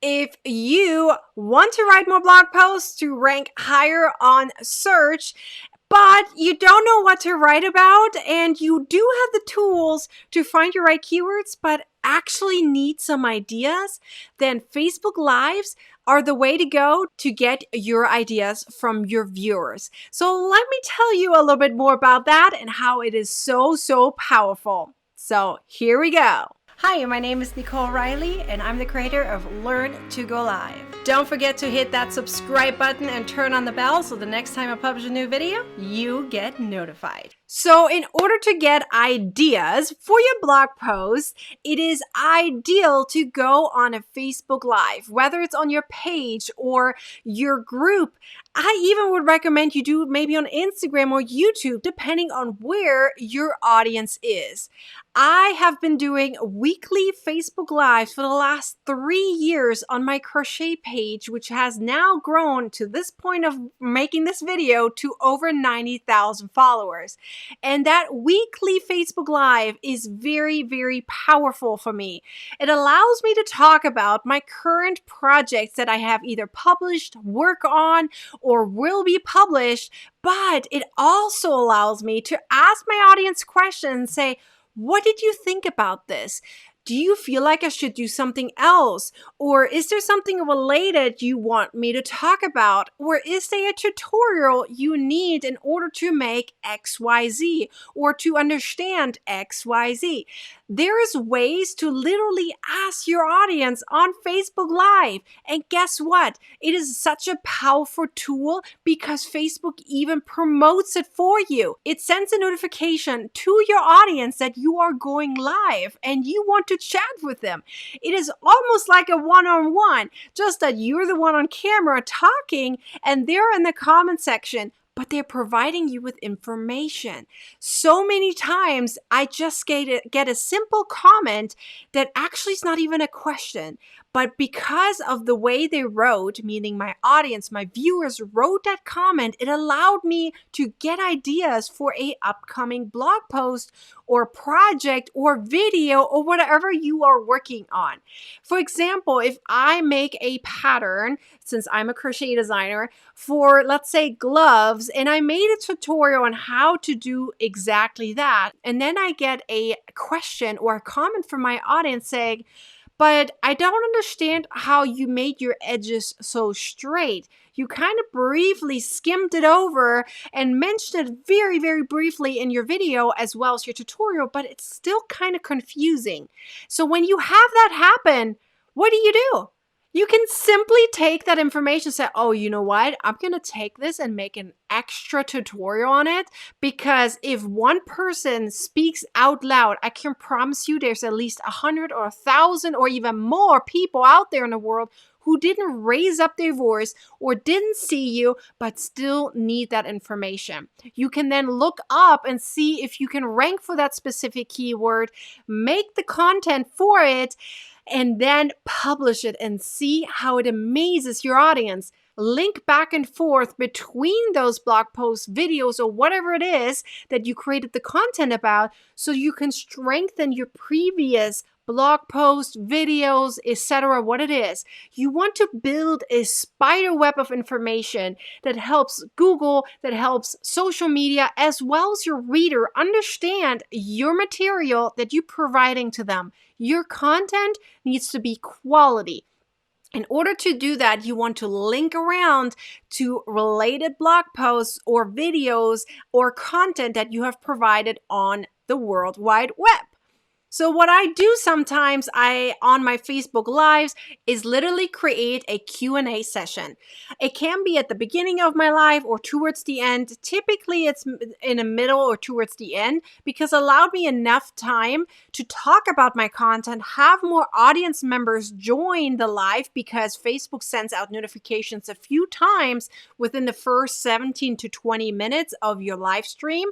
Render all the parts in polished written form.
If you want to write more blog posts to rank higher on search, but you don't know what to write about, and you do have the tools to find your right keywords, but actually need some ideas, then Facebook Lives are the way to go to get your ideas from your viewers. So let me tell you a little bit more about that and how it is so powerful. So here we go. Hi, my name is Nicole Riley, and I'm the creator of Learn to Go Live. Don't forget to hit that subscribe button and turn on the bell so the next time I publish a new video, you get notified. So in order to get ideas for your blog posts, it is ideal to go on a Facebook Live, whether it's on your page or your group. I even would recommend you do it maybe on Instagram or YouTube, depending on where your audience is. I have been doing weekly Facebook Lives for the last 3 years on my crochet page, which has now grown to this point of making this video to over 90,000 followers. And that weekly Facebook Live is very powerful for me. It allows me to talk about my current projects that I have either published, work on, or will be published, but it also allows me to ask my audience questions, say, what did you think about this? Do you feel like I should do something else? Or is there something related you want me to talk about? Or is there a tutorial you need in order to make XYZ or to understand XYZ? There is ways to literally ask your audience on Facebook Live. And guess what? It is such a powerful tool because Facebook even promotes it for you. It sends a notification to your audience that you are going live and you want to chat with them. It is almost like a one-on-one, just that you're the one on camera talking and they're in the comment section, but they're providing you with information. So many times I just get a simple comment that actually is not even a question, but because of the way they wrote, meaning my audience, my viewers wrote that comment, it allowed me to get ideas for an upcoming blog post or project or video or whatever you are working on. For example, if I make a pattern, since I'm a crochet designer, for let's say gloves, and I made a tutorial on how to do exactly that, and then I get a question or a comment from my audience saying, but I don't understand how you made your edges so straight. You kind of briefly skimmed it over and mentioned it very briefly in your video as well as your tutorial, but it's still kind of confusing. So when you have that happen, what do? You can simply take that information and say, oh, you know what? I'm going to take this and make an extra tutorial on it, because if one person speaks out loud, I can promise you there's at least 100 or 1,000 or even more people out there in the world who didn't raise up their voice or didn't see you, but still need that information. You can then look up and see if you can rank for that specific keyword, make the content for it, and then publish it and see how it amazes your audience. Link back and forth between those blog posts, videos, or whatever it is that you created the content about, so you can strengthen your previous blog posts, videos, etc., what it is. You want to build a spider web of information that helps Google, that helps social media, as well as your reader understand your material that you're providing to them. Your content needs to be quality. In order to do that, you want to link around to related blog posts or videos or content that you have provided on the World Wide Web. So what I do sometimes on my Facebook Lives is literally create a Q&A session. It can be at the beginning of my live or towards the end. Typically it's in the middle or towards the end, because it allowed me enough time to talk about my content, have more audience members join the live, because Facebook sends out notifications a few times within the first 17 to 20 minutes of your live stream,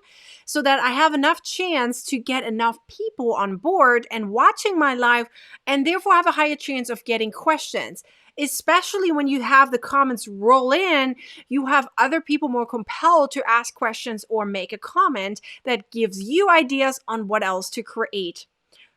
so that I have enough chance to get enough people on board and watching my live, and therefore have a higher chance of getting questions. Especially when you have the comments roll in, you have other people more compelled to ask questions or make a comment that gives you ideas on what else to create.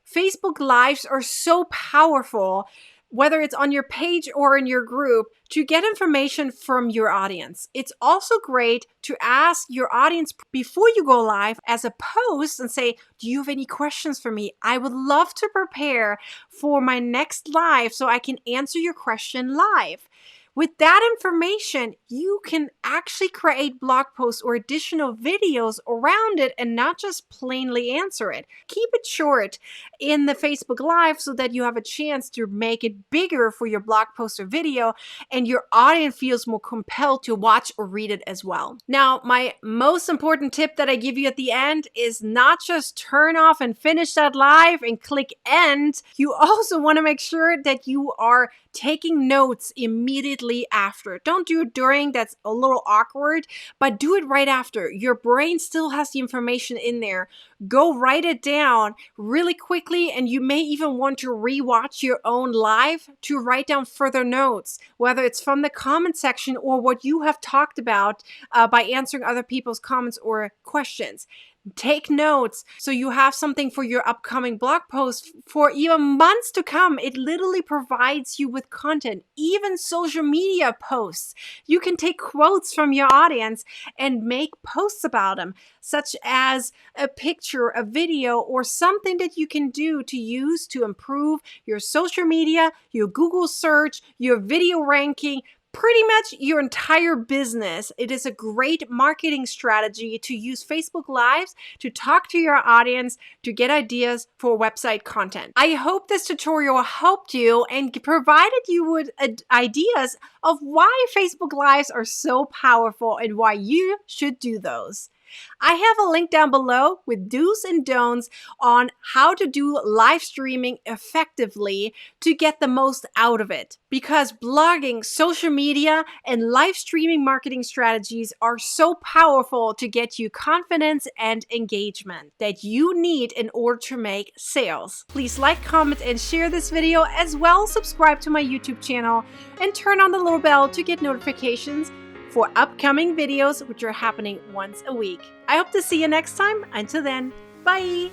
Facebook Lives are so powerful whether it's on your page or in your group, to get information from your audience. It's also great to ask your audience before you go live as a post and say, do you have any questions for me? I would love to prepare for my next live so I can answer your question live. With that information, you can actually create blog posts or additional videos around it and not just plainly answer it. Keep it short in the Facebook Live so that you have a chance to make it bigger for your blog post or video and your audience feels more compelled to watch or read it as well. Now, my most important tip that I give you at the end is not just turn off and finish that live and click end. You also want to make sure that you are taking notes immediately after. Don't do it during, that's a little awkward, but do it right after. Your brain still has the information in there. Go write it down really quickly, and you may even want to rewatch your own live to write down further notes, whether it's from the comment section or what you have talked about by answering other people's comments or questions. Take notes so you have something for your upcoming blog post for even months to come. It literally provides you with content, even social media posts. You can take quotes from your audience and make posts about them, such as a picture, a video, or something that you can do to use to improve your social media, your Google search, your video ranking, pretty much your entire business. It is a great marketing strategy to use Facebook Lives to talk to your audience to get ideas for website content. I hope this tutorial helped you and provided you with ideas of why Facebook Lives are so powerful and why you should do those. I have a link down below with do's and don'ts on how to do live streaming effectively to get the most out of it. Because blogging, social media, and live streaming marketing strategies are so powerful to get you confidence and engagement that you need in order to make sales. Please like, comment, and share this video, as well as subscribe to my YouTube channel and turn on the little bell to get notifications for upcoming videos, which are happening once a week. I hope to see you next time. Until then, bye!